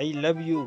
I love you،